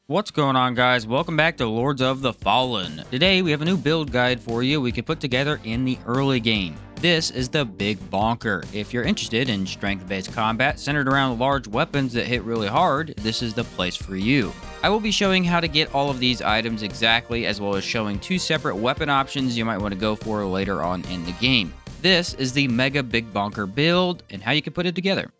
What's going on, guys? Welcome back to Lords of the Fallen. Today we have a new build guide for you we can put together in the early game. This is the Big Bonker. If you're interested in strength-based combat centered around large weapons that hit really hard, this is the place for you. I will be showing how to get all of these items exactly, as well as showing two separate weapon options you might want to go for later on in the game. This is the Mega Big Bonker build and how you can put it together.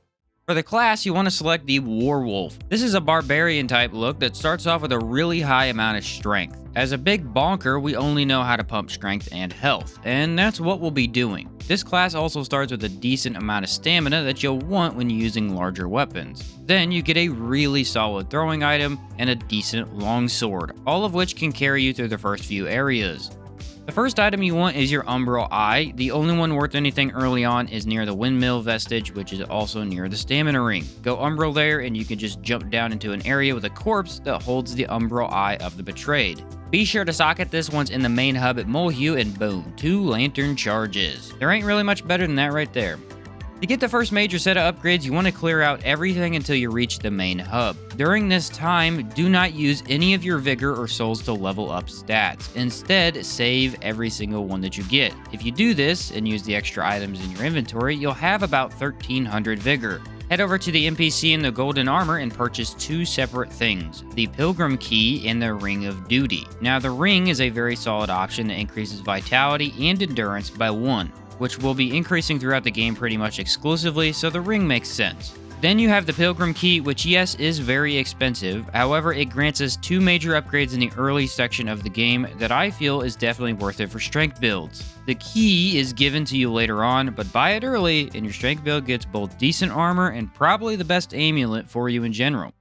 For the class, you want to select the WARWOLF. This is a barbarian type look that starts off with a really high amount of strength. As a big bonker, we only know how to pump strength and health, and that's what we'll be doing. This class also starts with a decent amount of stamina that you'll want when using larger weapons. Then you get a really solid throwing item and a decent longsword, all of which can carry you through the first few areas. The first item you want is your Umbral Eye. The only one worth anything early on is near the windmill vestige, which is also near the stamina ring. Go Umbral there and you can just jump down into an area with a corpse that holds the Umbral Eye of the betrayed. Be sure to socket this once in the main hub at Molehue and boom, 2 lantern charges. There ain't really much better than that right there. To get the first major set of upgrades, you want to clear out everything until you reach the main hub. During this time, do not use any of your vigor or souls to level up stats. Instead, save every single one that you get. If you do this and use the extra items in your inventory, you'll have about 1300 vigor. Head over to the NPC in the golden armor and purchase two separate things, the Pilgrim Key and the Ring of Duty. Now, the ring is a very solid option that increases vitality and endurance by 1. Which will be increasing throughout the game pretty much exclusively, so the ring makes sense. Then you have the Pilgrim Key, which yes, is very expensive. However, it grants us 2 major upgrades in the early section of the game that I feel is definitely worth it for strength builds. The key is given to you later on, but buy it early and your strength build gets both decent armor and probably the best amulet for you in general.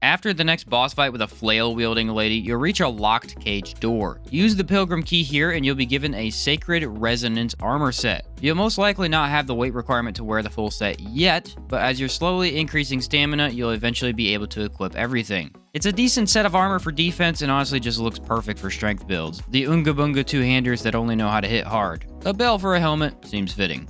After the next boss fight with a flail-wielding lady, you'll reach a locked cage door. Use the Pilgrim Key here and you'll be given a Sacred Resonance armor set. You'll most likely not have the weight requirement to wear the full set yet, but as you're slowly increasing stamina, you'll eventually be able to equip everything. It's a decent set of armor for defense and honestly just looks perfect for strength builds. The Unga Bunga two-handers that only know how to hit hard. A bell for a helmet seems fitting.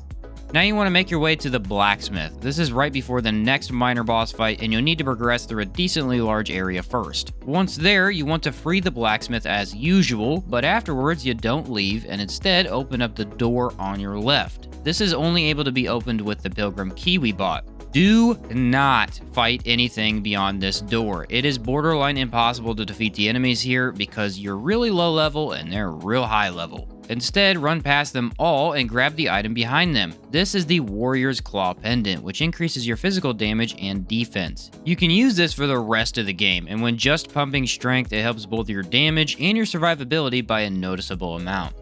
Now you want to make your way to the blacksmith. This is right before the next minor boss fight and you'll need to progress through a decently large area first. Once there, you want to free the blacksmith as usual, but afterwards you don't leave and instead open up the door on your left. This is only able to be opened with the Pilgrim Key we bought. Do not fight anything beyond this door. It is borderline impossible to defeat the enemies here because you're really low level and they're real high level. Instead, run past them all and grab the item behind them. This is the Warrior's Claw Pendant, which increases your physical damage and defense. You can use this for the rest of the game, and when just pumping strength, it helps both your damage and your survivability by a noticeable amount.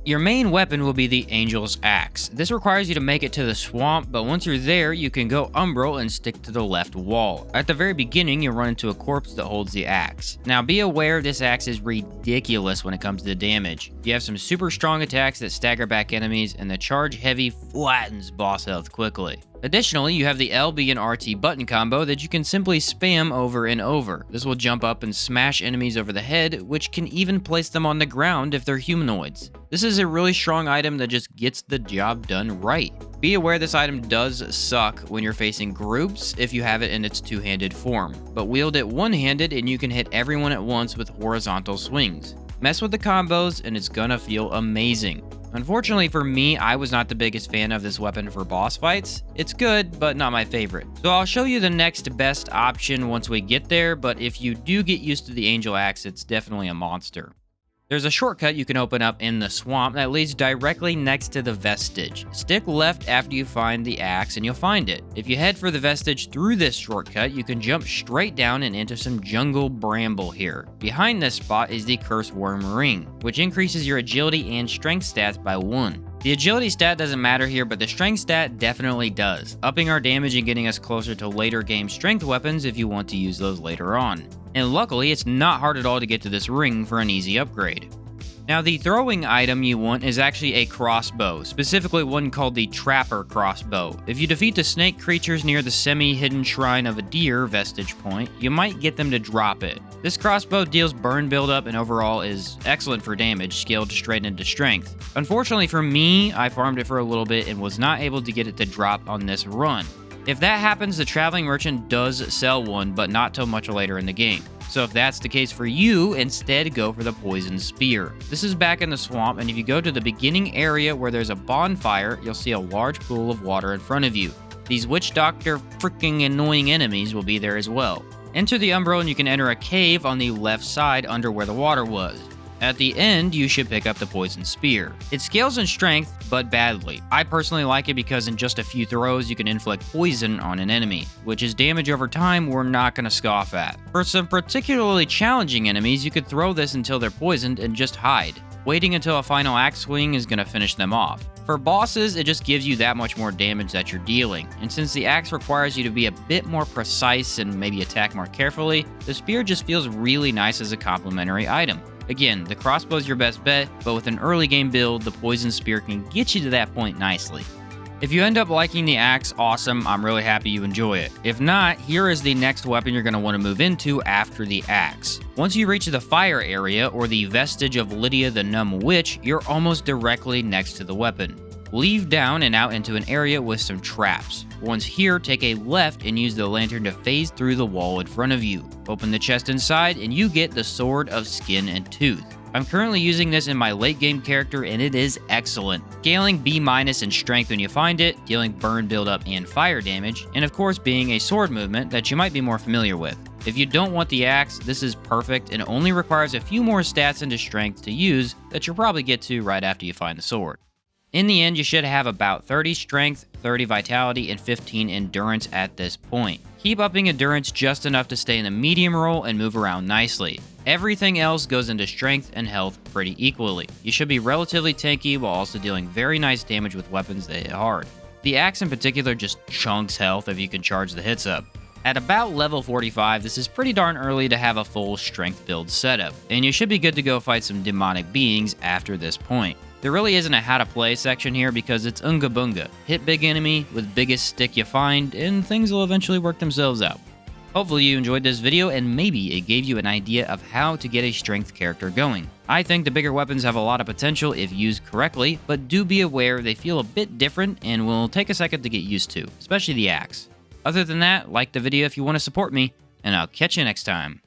Your main weapon will be the Angel's Axe. This requires you to make it to the swamp, but once you're there, you can go Umbral and stick to the left wall. At the very beginning, you'll run into a corpse that holds the axe. Now be aware this axe is ridiculous when it comes to damage. You have some super strong attacks that stagger back enemies, and the charge heavy flattens boss health quickly. Additionally, you have the LB and RT button combo that you can simply spam over and over. This will jump up and smash enemies over the head, which can even place them on the ground if they're humanoids. This is a really strong item that just gets the job done right. Be aware this item does suck when you're facing groups if you have it in its two-handed form, but wield it one-handed and you can hit everyone at once with horizontal swings. Mess with the combos and it's gonna feel amazing. Unfortunately for me, I was not the biggest fan of this weapon for boss fights. It's good, but not my favorite. So I'll show you the next best option once we get there, but if you do get used to the Angel Axe, it's definitely a monster. There's a shortcut you can open up in the swamp that leads directly next to the vestige. Stick left after you find the axe and you'll find it. If you head for the vestige through this shortcut, you can jump straight down and into some jungle bramble here. Behind this spot is the Curse Worm Ring, which increases your agility and strength stats by 1. The agility stat doesn't matter here, but the strength stat definitely does, upping our damage and getting us closer to later game strength weapons if you want to use those later on. And luckily, it's not hard at all to get to this ring for an easy upgrade. Now, the throwing item you want is actually a crossbow, specifically one called the Trapper Crossbow. If you defeat the snake creatures near the semi-hidden shrine of a deer vestige point, you might get them to drop it. This crossbow deals burn buildup and overall is excellent for damage, scaled straight into strength. Unfortunately for me, I farmed it for a little bit and was not able to get it to drop on this run. If that happens, the traveling merchant does sell one, but not till much later in the game. So if that's the case for you, instead go for the poison spear. This is back in the swamp, and if you go to the beginning area where there's a bonfire, you'll see a large pool of water in front of you. These witch doctor freaking annoying enemies will be there as well. Enter the Umbral and you can enter a cave on the left side under where the water was. At the end, you should pick up the poison spear. It scales in strength, but badly. I personally like it because in just a few throws, you can inflict poison on an enemy, which is damage over time we're not going to scoff at. For some particularly challenging enemies, you could throw this until they're poisoned and just hide. Waiting until a final axe swing is going to finish them off. For bosses, it just gives you that much more damage that you're dealing, and since the axe requires you to be a bit more precise and maybe attack more carefully, the spear just feels really nice as a complementary item. Again, the crossbow is your best bet, but with an early game build, the poison spear can get you to that point nicely. If you end up liking the axe, awesome, I'm really happy you enjoy it. If not, here is the next weapon you're going to want to move into after the axe. Once you reach the fire area, or the vestige of Lydia the Numb Witch, you're almost directly next to the weapon. Leave down and out into an area with some traps. Once here, take a left and use the lantern to phase through the wall in front of you. Open the chest inside and you get the Sword of Skin and Tooth. I'm currently using this in my late game character and it is excellent. Scaling B- in strength when you find it, dealing burn buildup and fire damage, and of course being a sword movement that you might be more familiar with. If you don't want the axe, this is perfect and only requires a few more stats into strength to use that you'll probably get to right after you find the sword. In the end, you should have about 30 strength, 30 vitality, and 15 endurance at this point. Keep upping endurance just enough to stay in the medium role and move around nicely. Everything else goes into strength and health pretty equally. You should be relatively tanky while also dealing very nice damage with weapons that hit hard. The axe in particular just chunks health if you can charge the hits up. At about level 45, this is pretty darn early to have a full strength build setup, and you should be good to go fight some demonic beings after this point. There really isn't a how to play section here because it's unga bunga. Hit big enemy with biggest stick you find, and things will eventually work themselves out. Hopefully you enjoyed this video and maybe it gave you an idea of how to get a strength character going. I think the bigger weapons have a lot of potential if used correctly, but do be aware they feel a bit different and will take a second to get used to, especially the axe. Other than that, like the video if you want to support me, and I'll catch you next time.